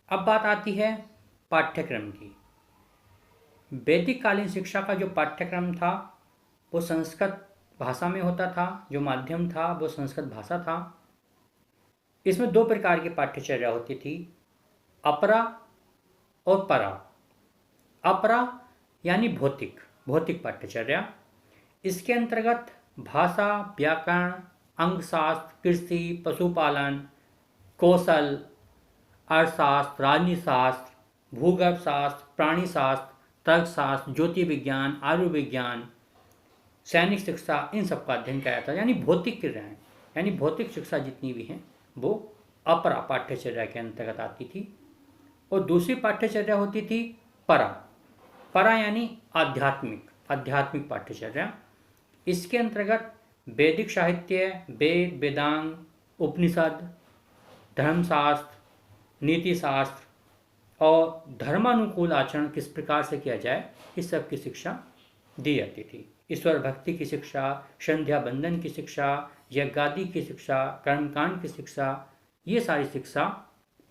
अब बात आती है पाठ्यक्रम की। वैदिक कालीन शिक्षा का जो पाठ्यक्रम था वो संस्कृत भाषा में होता था, जो माध्यम था वो संस्कृत भाषा था। इसमें दो प्रकार की पाठ्यचर्या होती थी, अपरा और परा। अपरा यानी भौतिक भौतिक पाठ्यचर्या। इसके अंतर्गत भाषा, व्याकरण, अंकशास्त्र, कृषि, पशुपालन, कौशल, अर्थशास्त्र, राजनीतिशास्त्र, भूगर्भ शास्त्र, प्राणी शास्त्र, तर्कशास्त्र, ज्योति विज्ञान, आयुर्विज्ञान, सैनिक शिक्षा, इन सब का अध्ययन किया जाता है। यानी भौतिक क्रियाएं, यानी भौतिक शिक्षा जितनी भी हैं वो अपरा पाठ्यचर्या के अंतर्गत आती थी। और दूसरी पाठ्यचर्या होती थी परा। परा यानी आध्यात्मिक आध्यात्मिक पाठ्यचर्या। इसके अंतर्गत वैदिक साहित्य, वेद, वेदांग, उपनिषद, धर्मशास्त्र, नीतिशास्त्र और धर्मानुकूल आचरण किस प्रकार से किया जाए, इस सब की शिक्षा दी जाती थी। ईश्वर भक्ति की शिक्षा, संध्या बंदन की शिक्षा, यज्ञादि की शिक्षा, कर्मकांड की शिक्षा, ये सारी शिक्षा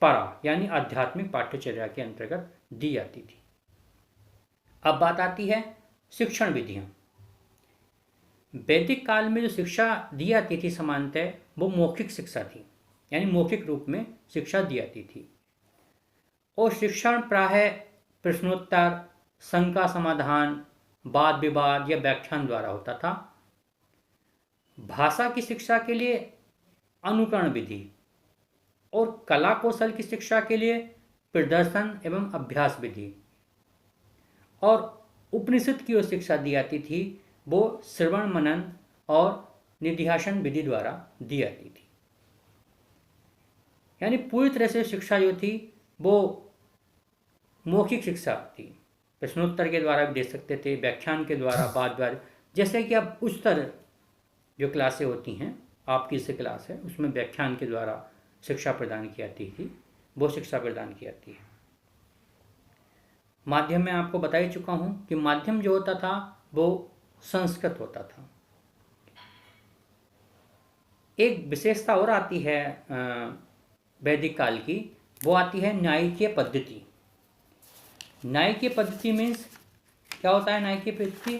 परा यानी आध्यात्मिक पाठ्यचर्या के अंतर्गत दी जाती थी। अब बात आती है शिक्षण विधियां। वैदिक काल में जो शिक्षा दी जाती थी सामान्यतः वो मौखिक शिक्षा थी, यानी मौखिक रूप में शिक्षा दी जाती थी। और शिक्षण प्रायः प्रश्नोत्तर, शंका समाधान, वाद विवाद या व्याख्यान द्वारा होता था। भाषा की शिक्षा के लिए अनुकरण विधि और कला कौशल की शिक्षा के लिए प्रदर्शन एवं अभ्यास विधि। और उपनिषद की जो शिक्षा दी जाती थी वो श्रवण मनन और निधिध्यासन विधि द्वारा दी जाती थी। यानी पूरी तरह से शिक्षा जो थी वो मौखिक शिक्षा थी। प्रश्नोत्तर के द्वारा भी दे सकते थे, व्याख्यान के द्वारा, बाद द्वारा। जैसे कि अब उच्चतर जो क्लासें होती हैं, आपकी से क्लास है, उसमें व्याख्यान के द्वारा शिक्षा प्रदान की जाती थी, वो शिक्षा प्रदान की जाती है। माध्यम में आपको बता ही चुका हूं कि माध्यम जो होता था वो संस्कृत होता था। एक विशेषता और आती है वैदिक काल की, वो आती है न्यायिकीय पद्धति। न्यायिकीय पद्धति मीन्स क्या होता है? न्यायिकीय पद्धति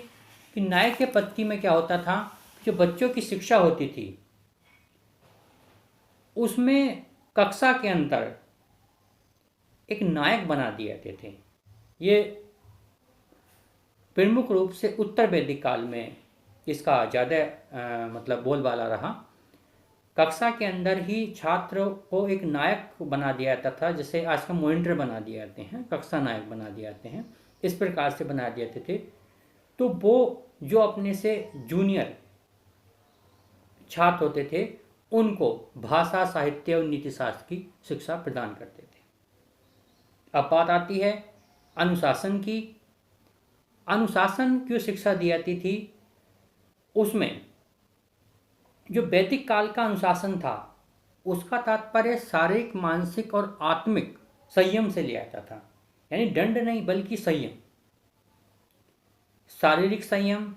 कि न्यायिकीय पद्धति में क्या होता था, जो बच्चों की शिक्षा होती थी उसमें कक्षा के अंदर एक नायक बना दिए जाते थे। ये प्रमुख रूप से उत्तर वैदिक काल में इसका ज़्यादा मतलब बोलबाला रहा। कक्षा के अंदर ही छात्र को एक नायक बना दिया जाता था, जैसे आज का मॉनिटर बना दिए जाते हैं, कक्षा नायक बना दिए जाते हैं, इस प्रकार से बना दिए जाते थे। तो वो जो अपने से जूनियर छात्र होते थे उनको भाषा, साहित्य और नीतिशास्त्र की शिक्षा प्रदान करते थे। अब बात आती है अनुशासन की। अनुशासन की शिक्षा दी जाती थी, उसमें जो वैदिक काल का अनुशासन था उसका तात्पर्य शारीरिक, मानसिक और आत्मिक संयम से लिया जाता था। यानी दंड नहीं बल्कि संयम। शारीरिक संयम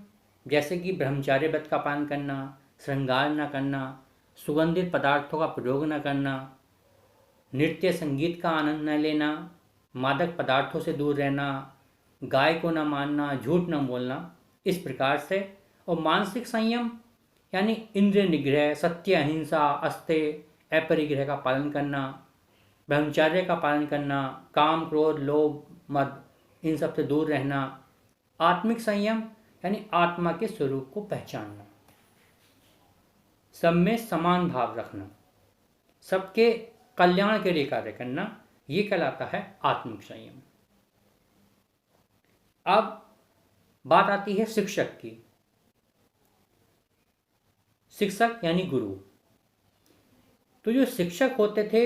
जैसे कि ब्रह्मचार्य व्रत का पालन करना, श्रृंगार न करना, सुगंधित पदार्थों का प्रयोग न करना, नृत्य संगीत का आनंद न लेना, मादक पदार्थों से दूर रहना, गाय को न मारना, झूठ न बोलना, इस प्रकार से। और मानसिक संयम यानी इंद्रिय निग्रह, सत्य, अहिंसा, अस्तेय, अपरिग्रह का पालन करना, ब्रह्मचर्य का पालन करना, काम, क्रोध, लोभ, मद, इन सब से दूर रहना। आत्मिक संयम यानी आत्मा के स्वरूप को पहचानना, सब में समान भाव रखना, सबके कल्याण के लिए कार्य करना, ये कहलाता है आत्मिक संयम। अब बात आती है शिक्षक की। शिक्षक यानी गुरु। तो जो शिक्षक होते थे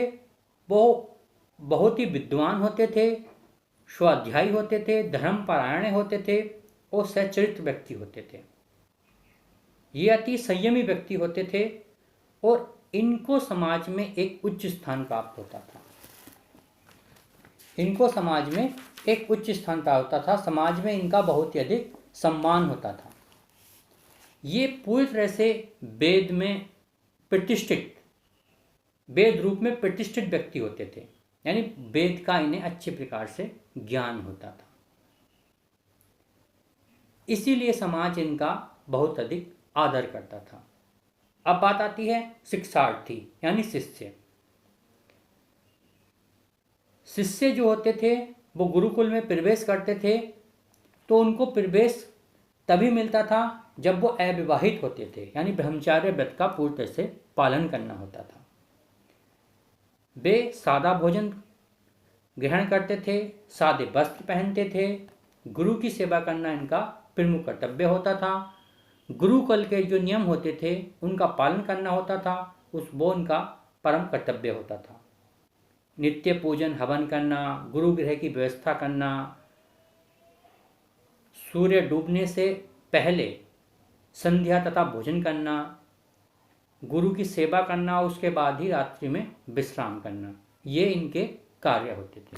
वो बहुत ही विद्वान होते थे, स्वाध्यायी होते थे, धर्मपरायण होते थे और सच्चरित्र व्यक्ति होते थे। ये अति संयमी व्यक्ति होते थे और इनको समाज में एक उच्च स्थान प्राप्त होता था। इनको समाज में एक उच्च स्थान प्राप्त होता था, समाज में इनका बहुत ही अधिक सम्मान होता था। ये पूरी तरह से वेद में प्रतिष्ठित, वेद रूप में प्रतिष्ठित व्यक्ति होते थे। यानी वेद का इन्हें अच्छे प्रकार से ज्ञान होता था। इसीलिए समाज इनका बहुत अधिक आदर करता था। अब बात आती है शिक्षार्थी यानी शिष्य। शिष्य जो होते थे वो गुरुकुल में प्रवेश करते थे, तो उनको प्रवेश तभी मिलता था जब वो अविवाहित होते थे, यानी ब्रह्मचार्य व्रत का पूरी तरह से पालन करना होता था। वे सादा भोजन ग्रहण करते थे, सादे वस्त्र पहनते थे। गुरु की सेवा करना इनका प्रमुख कर्तव्य होता था। गुरुकुल के जो नियम होते थे उनका पालन करना होता था, वो उनका परम कर्तव्य होता था। नित्य पूजन हवन करना, गुरु गृह की व्यवस्था करना, सूर्य डूबने से पहले संध्या तथा भोजन करना, गुरु की सेवा करना, उसके बाद ही रात्रि में विश्राम करना, ये इनके कार्य होते थे।